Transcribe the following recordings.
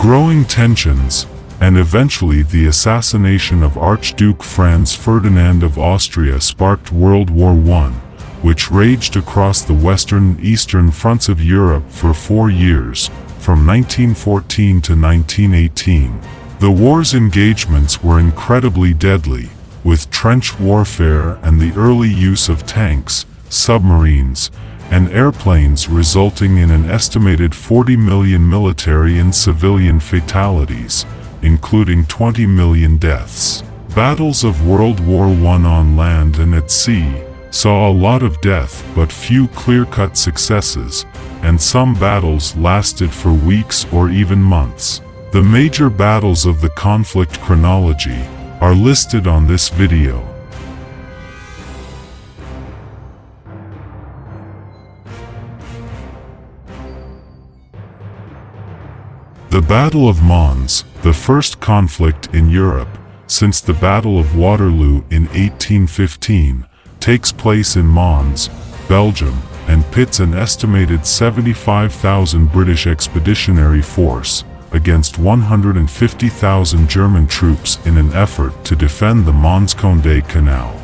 Growing tensions, and eventually the assassination of Archduke Franz Ferdinand of Austria sparked World War I, which raged across the western and eastern fronts of Europe for 4 years, from 1914 to 1918. The war's engagements were incredibly deadly, with trench warfare and the early use of tanks, submarines, and airplanes resulting in an estimated 40 million military and civilian fatalities, including 20 million deaths. Battles of World War I on land and at sea saw a lot of death but few clear-cut successes, and some battles lasted for weeks or even months. The major battles of the conflict chronology are listed on this video. The Battle of Mons, the first conflict in Europe since the Battle of Waterloo in 1815, takes place in Mons, Belgium, and pits an estimated 75,000 British expeditionary force against 150,000 German troops in an effort to defend the Mons-Condé Canal.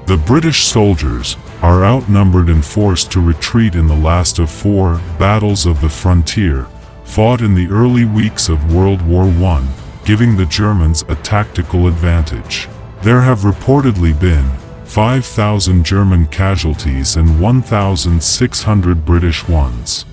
The British soldiers are outnumbered and forced to retreat in the last of 4 battles of the frontier, fought in the early weeks of World War I, giving the Germans a tactical advantage. There have reportedly been 5,000 German casualties and 1,600 British ones.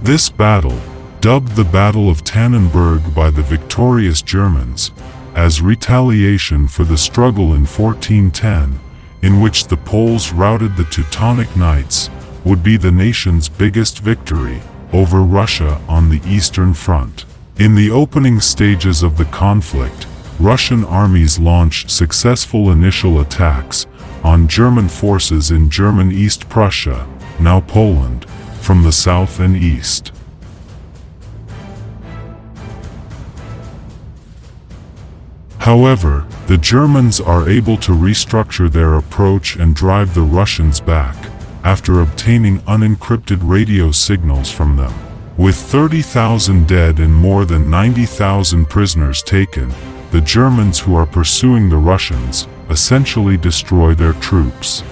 This battle, dubbed the Battle of Tannenberg by the victorious Germans, as retaliation for the struggle in 1410, in which the Poles routed the Teutonic Knights, would be the nation's biggest victory over Russia on the Eastern Front. In the opening stages of the conflict, Russian armies launched successful initial attacks on German forces in German East Prussia, now Poland, from the south and east. However, the Germans are able to restructure their approach and drive the Russians back, after obtaining unencrypted radio signals from them. With 30,000 dead and more than 90,000 prisoners taken, the Germans who are pursuing the Russians essentially destroy their troops.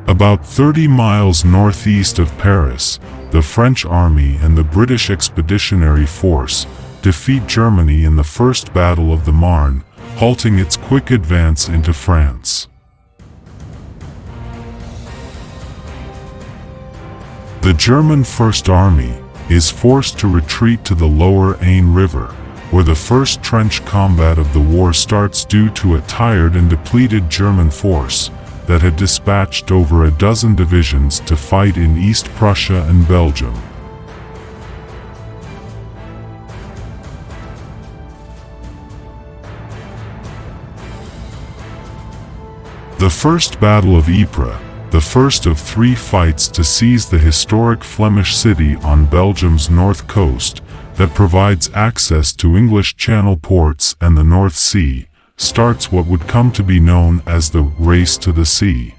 About 30 miles northeast of Paris, the French army and the British Expeditionary Force defeat Germany in the First Battle of the Marne, halting its quick advance into France. The German First Army is forced to retreat to the lower Aisne River, where the first trench combat of the war starts due to a tired and depleted German force that had dispatched over a dozen divisions to fight in East Prussia and Belgium. The First Battle of Ypres, the first of 3 fights to seize the historic Flemish city on Belgium's north coast that provides access to English Channel ports and the North Sea, starts what would come to be known as the Race to the Sea.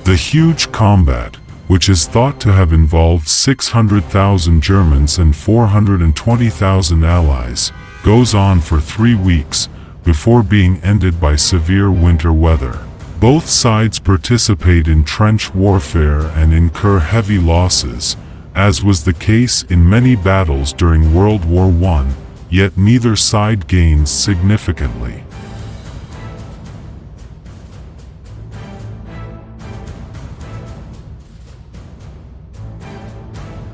The huge combat, which is thought to have involved 600,000 Germans and 420,000 allies, goes on for 3 weeks, before being ended by severe winter weather. Both sides participate in trench warfare and incur heavy losses, as was the case in many battles during World War I, yet neither side gains significantly.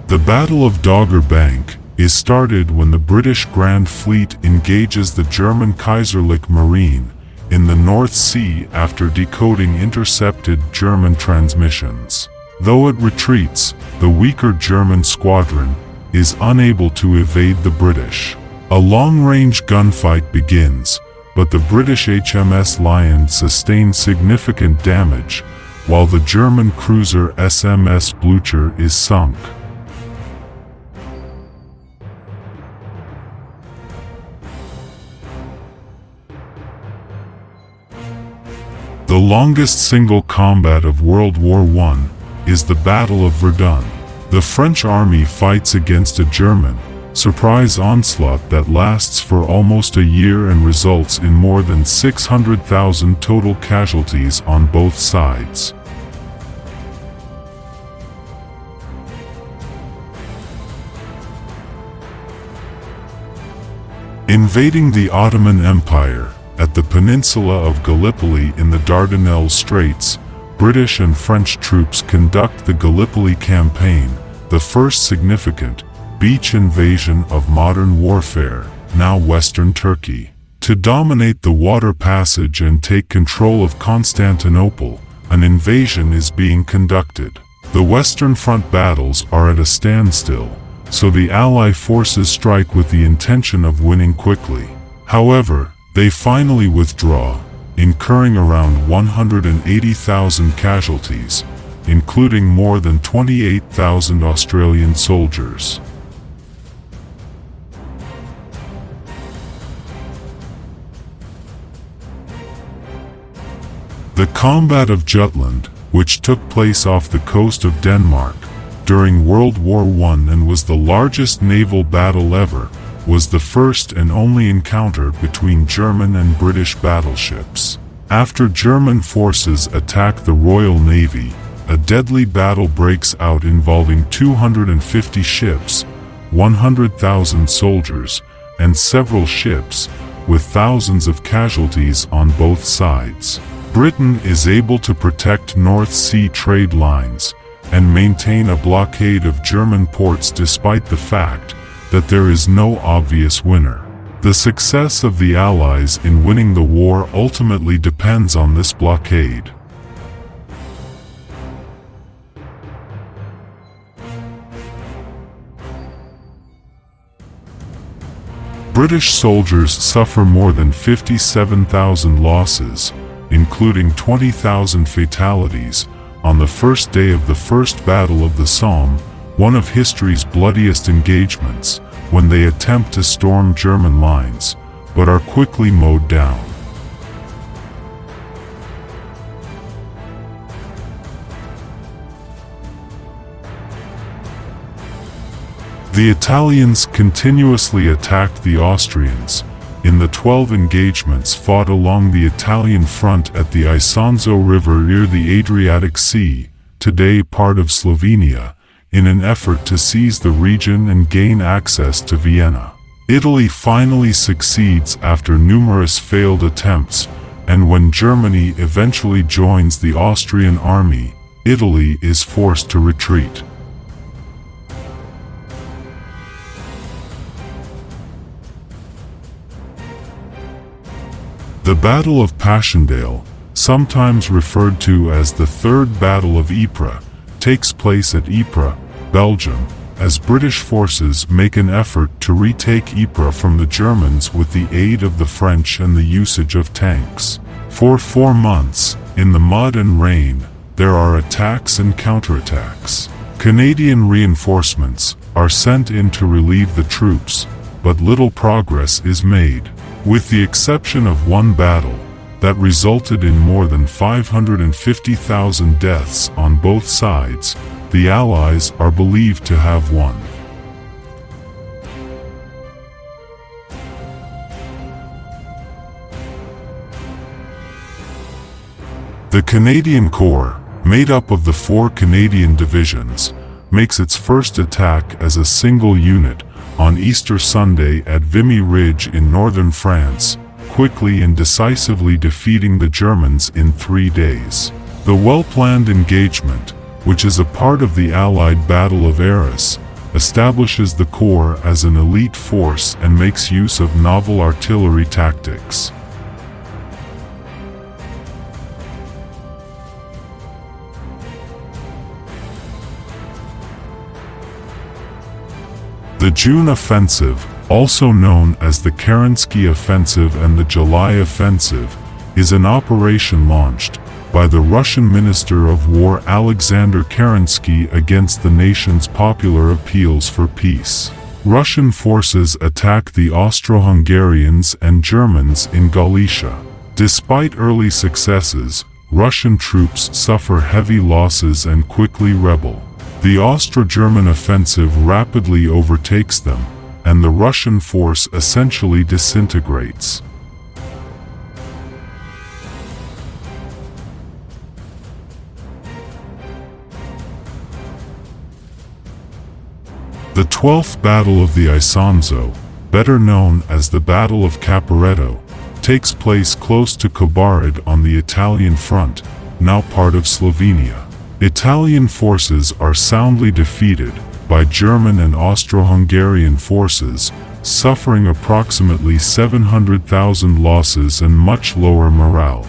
The Battle of Dogger Bank is started when the British Grand Fleet engages the German Kaiserliche Marine in the North Sea after decoding intercepted German transmissions. Though it retreats, the weaker German squadron is unable to evade the British. A long-range gunfight begins, but the British HMS Lion sustained significant damage, while the German cruiser SMS Blucher is sunk. The longest single combat of World War I is the Battle of Verdun. The French army fights against a German surprise onslaught that lasts for almost a year and results in more than 600,000 total casualties on both sides. Invading the Ottoman Empire at the peninsula of Gallipoli in the Dardanelles Straits, British and French troops conduct the Gallipoli Campaign, the first significant beach invasion of modern warfare, now Western Turkey. To dominate the water passage and take control of Constantinople, an invasion is being conducted. The Western Front battles are at a standstill, so the Allied forces strike with the intention of winning quickly. However, they finally withdraw, incurring around 180,000 casualties, including more than 28,000 Australian soldiers. The Combat of Jutland, which took place off the coast of Denmark during World War I and was the largest naval battle ever, was the first and only encounter between German and British battleships. After German forces attack the Royal Navy, a deadly battle breaks out involving 250 ships, 100,000 soldiers, and several ships, with thousands of casualties on both sides. Britain is able to protect North Sea trade lines and maintain a blockade of German ports despite the fact that there is no obvious winner. The success of the Allies in winning the war ultimately depends on this blockade. British soldiers suffer more than 57,000 losses, including 20,000 fatalities, on the first day of the First Battle of the Somme, one of history's bloodiest engagements, when they attempt to storm German lines, but are quickly mowed down. The Italians continuously attacked the Austrians in the 12 engagements fought along the Italian front at the Isonzo River near the Adriatic Sea, today part of Slovenia, in an effort to seize the region and gain access to Vienna. Italy finally succeeds after numerous failed attempts, and when Germany eventually joins the Austrian army, Italy is forced to retreat. The Battle of Passchendaele, sometimes referred to as the Third Battle of Ypres, takes place at Ypres, Belgium, as British forces make an effort to retake Ypres from the Germans with the aid of the French and the usage of tanks. For 4 months, in the mud and rain, there are attacks and counterattacks. Canadian reinforcements are sent in to relieve the troops, but little progress is made. With the exception of one battle that resulted in more than 550,000 deaths on both sides, the Allies are believed to have won. The Canadian Corps, made up of the 4 Canadian divisions, makes its first attack as a single unit on Easter Sunday at Vimy Ridge in northern France, quickly and decisively defeating the Germans in 3 days. The well-planned engagement, which is a part of the Allied Battle of Arras, establishes the Corps as an elite force and makes use of novel artillery tactics. The June offensive, also known as the Kerensky Offensive and the July Offensive, is an operation launched by the Russian Minister of War Alexander Kerensky against the nation's popular appeals for peace. Russian forces attack the Austro-Hungarians and Germans in Galicia. Despite early successes, Russian troops suffer heavy losses and quickly rebel. The Austro-German offensive rapidly overtakes them, and the Russian force essentially disintegrates. The 12th Battle of the Isonzo, better known as the Battle of Caporetto, takes place close to Kobarid on the Italian front, now part of Slovenia. Italian forces are soundly defeated by German and Austro-Hungarian forces, suffering approximately 700,000 losses and much lower morale.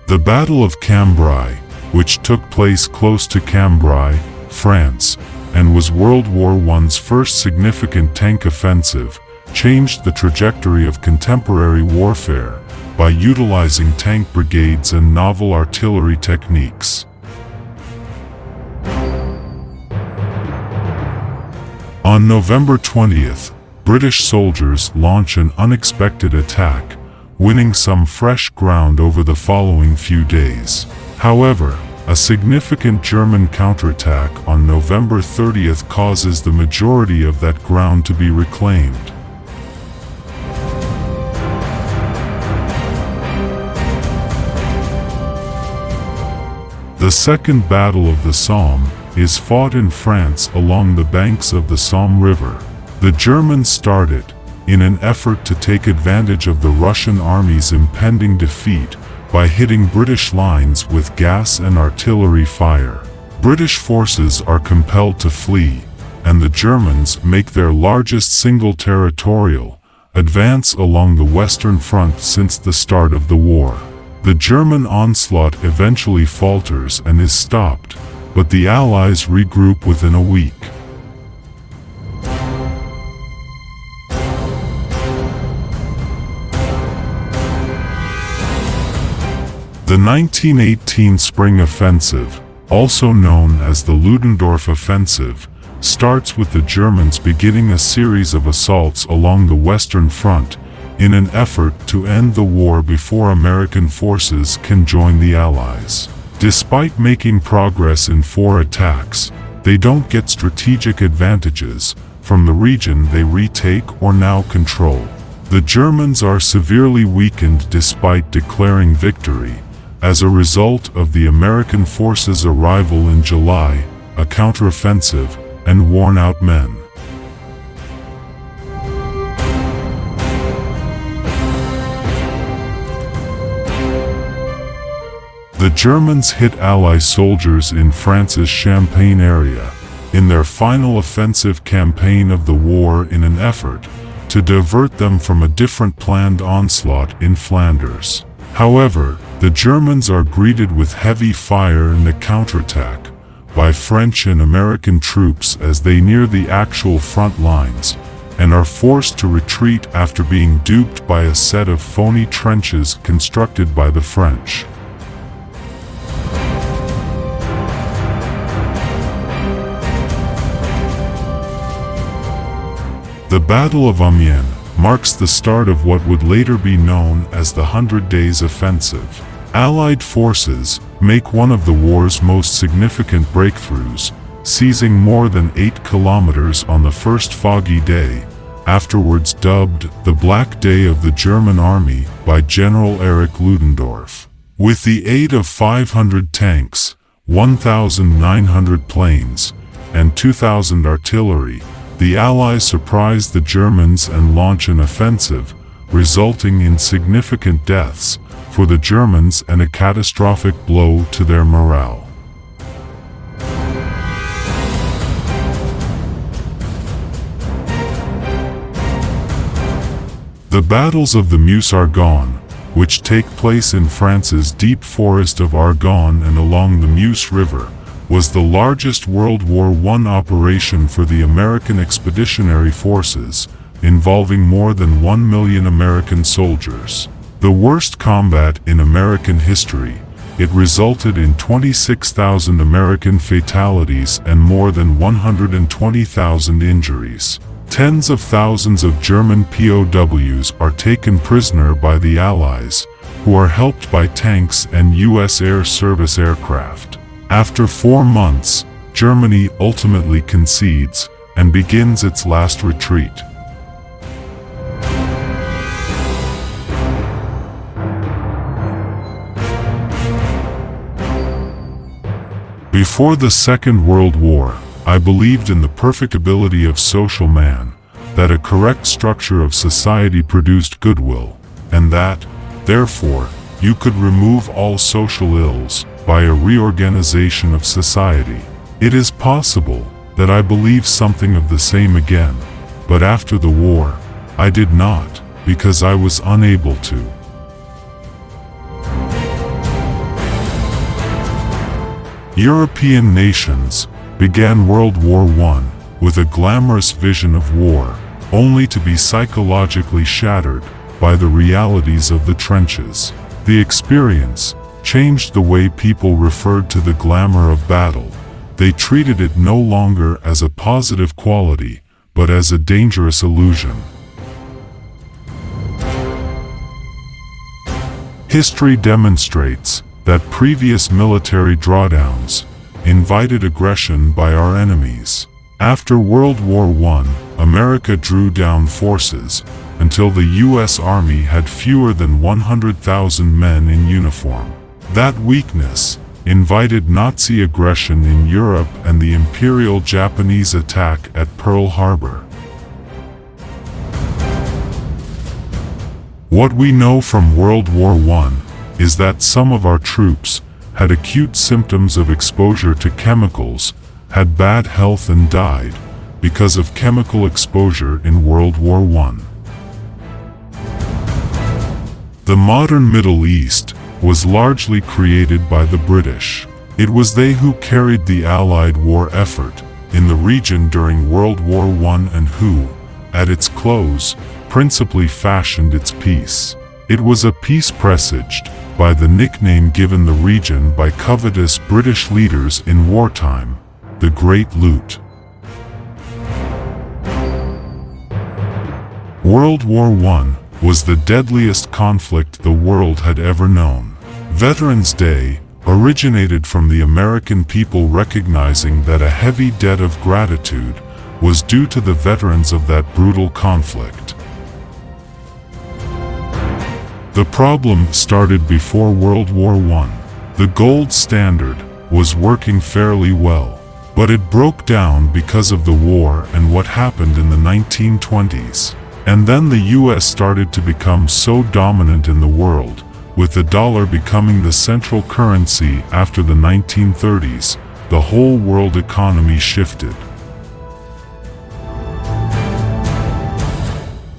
The Battle of Cambrai, which took place close to Cambrai, France, and was World War I's first significant tank offensive, changed the trajectory of contemporary warfare by utilizing tank brigades and novel artillery techniques. On November 20th, British soldiers launch an unexpected attack, winning some fresh ground over the following few days. However, a significant German counterattack on November 30th causes the majority of that ground to be reclaimed. The Second Battle of the Somme is fought in France along the banks of the Somme River. The Germans started in an effort to take advantage of the Russian army's impending defeat by hitting British lines with gas and artillery fire. British forces are compelled to flee, and the Germans make their largest single territorial advance along the Western Front since the start of the war. The German onslaught eventually falters and is stopped, but the Allies regroup within a week. The 1918 Spring Offensive, also known as the Ludendorff Offensive, starts with the Germans beginning a series of assaults along the Western Front in an effort to end the war before American forces can join the Allies. Despite making progress in 4 attacks, they don't get strategic advantages from the region they retake or now control. The Germans are severely weakened despite declaring victory, as a result of the American forces' arrival in July, a counteroffensive, and worn-out men. The Germans hit Allied soldiers in France's Champagne area in their final offensive campaign of the war in an effort to divert them from a different planned onslaught in Flanders. However, the Germans are greeted with heavy fire in the counterattack by French and American troops as they near the actual front lines, and are forced to retreat after being duped by a set of phony trenches constructed by the French. The Battle of Amiens marks the start of what would later be known as the 100 Days Offensive. Allied forces make one of the war's most significant breakthroughs, seizing more than 8 kilometers on the first foggy day, afterwards dubbed the Black Day of the German Army by General Erich Ludendorff. With the aid of 500 tanks, 1,900 planes, and 2,000 artillery, the Allies surprise the Germans and launch an offensive, resulting in significant deaths for the Germans and a catastrophic blow to their morale. The battles of the Meuse-Argonne, which take place in France's deep forest of Argonne and along the Meuse River, was the largest World War I operation for the American Expeditionary Forces, involving more than 1 million American soldiers. The worst combat in American history, it resulted in 26,000 American fatalities and more than 120,000 injuries. Tens of thousands of German POWs are taken prisoner by the Allies, who are helped by tanks and U.S. Air Service aircraft. After 4 months, Germany ultimately concedes and begins its last retreat. Before the Second World War, I believed in the perfectibility of social man, that a correct structure of society produced goodwill, and that, therefore, you could remove all social ills by a reorganization of society. It is possible that I believe something of the same again, but after the war, I did not, because I was unable to. European nations began World War I with a glamorous vision of war, only to be psychologically shattered by the realities of the trenches. The experience changed the way people referred to the glamour of battle. They treated it no longer as a positive quality, but as a dangerous illusion. History demonstrates that previous military drawdowns invited aggression by our enemies. After World War I, America drew down forces until the U.S. Army had fewer than 100,000 men in uniform. That weakness invited Nazi aggression in Europe and the Imperial Japanese attack at Pearl Harbor. What we know from World War I is that some of our troops had acute symptoms of exposure to chemicals, had bad health and died because of chemical exposure in World War I. The modern Middle East was largely created by the British. It was they who carried the Allied war effort in the region during World War I and who, at its close, principally fashioned its peace. It was a peace presaged by the nickname given the region by covetous British leaders in wartime, the Great Loot. World War I was the deadliest conflict the world had ever known. Veterans Day originated from the American people recognizing that a heavy debt of gratitude was due to the veterans of that brutal conflict. The problem started before World War I. The gold standard was working fairly well, but it broke down because of the war and what happened in the 1920s. And then the US started to become so dominant in the world, with the dollar becoming the central currency after the 1930s, the whole world economy shifted.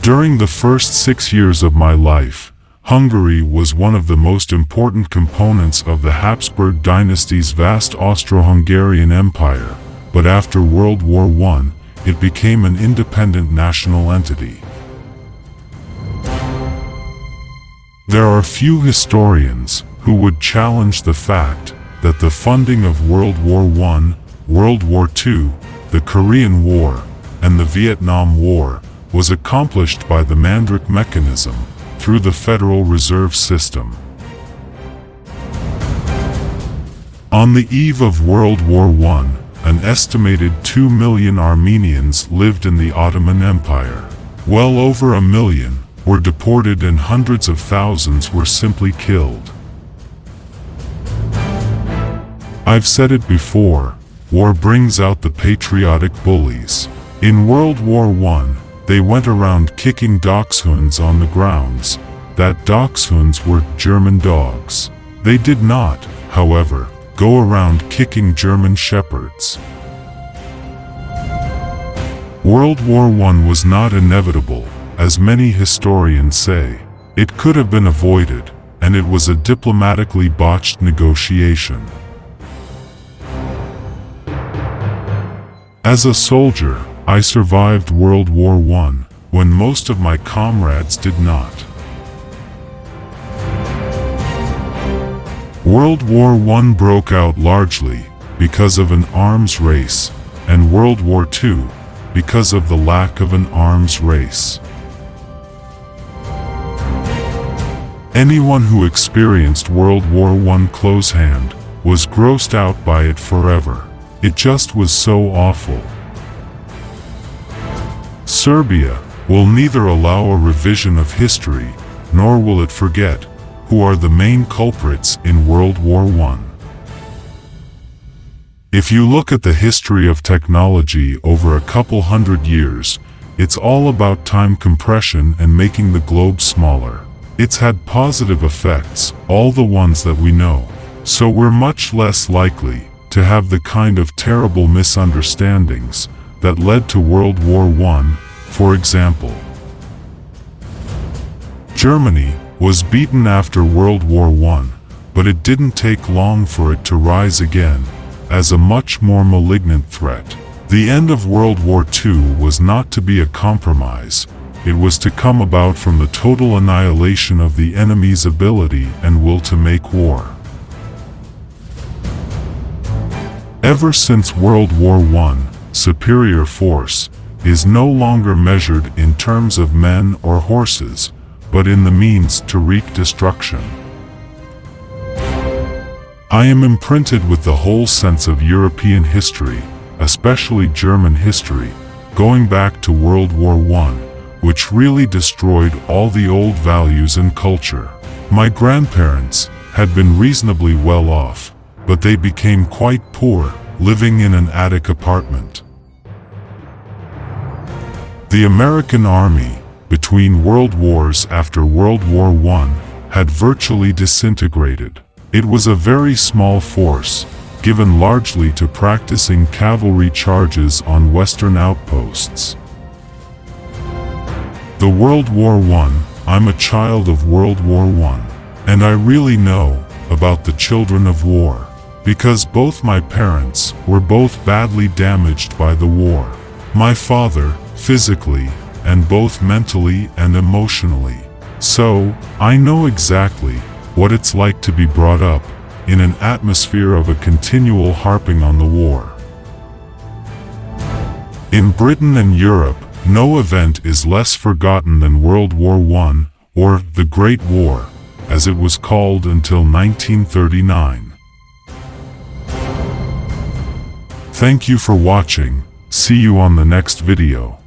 During the first 6 years of my life, Hungary was one of the most important components of the Habsburg dynasty's vast Austro-Hungarian Empire, but after World War I, it became an independent national entity. There are few historians who would challenge the fact that the funding of World War I, World War II, the Korean War, and the Vietnam War was accomplished by the Mandrake mechanism through the Federal Reserve System. On the eve of World War I, an estimated 2 million Armenians lived in the Ottoman Empire. Well over 1 million were deported and hundreds of thousands were simply killed. I've said it before, war brings out the patriotic bullies. In World War I, they went around kicking dachshunds on the grounds that dachshunds were German dogs. They did not, however, go around kicking German shepherds. World War I was not inevitable, as many historians say. It could have been avoided, and it was a diplomatically botched negotiation. As a soldier, I survived World War I, when most of my comrades did not. World War I broke out largely because of an arms race, and World War II because of the lack of an arms race. Anyone who experienced World War I close-hand was grossed out by it forever. It just was so awful. Serbia will neither allow a revision of history, nor will it forget who are the main culprits in World War I. If you look at the history of technology over a couple hundred years, it's all about time compression and making the globe smaller. It's had positive effects, all the ones that we know, so we're much less likely to have the kind of terrible misunderstandings that led to World War I, for example. Germany was beaten after World War I, but it didn't take long for it to rise again as a much more malignant threat. The end of World War II was not to be a compromise. It was to come about from the total annihilation of the enemy's ability and will to make war. Ever since World War I, superior force is no longer measured in terms of men or horses, but in the means to wreak destruction. I am imprinted with the whole sense of European history, especially German history, going back to World War I, which really destroyed all the old values and culture. My grandparents had been reasonably well off, but they became quite poor, living in an attic apartment. The American army, between world wars after World War I, had virtually disintegrated. It was a very small force, given largely to practicing cavalry charges on Western outposts. The World War I, I'm a child of World War I, and I really know about the children of war, because both my parents were both badly damaged by the war. My father, physically, and both mentally and emotionally. So, I know exactly what it's like to be brought up in an atmosphere of a continual harping on the war. In Britain and Europe, no event is less forgotten than World War I, or the Great War, as it was called until 1939. Thank you for watching. See you on the next video.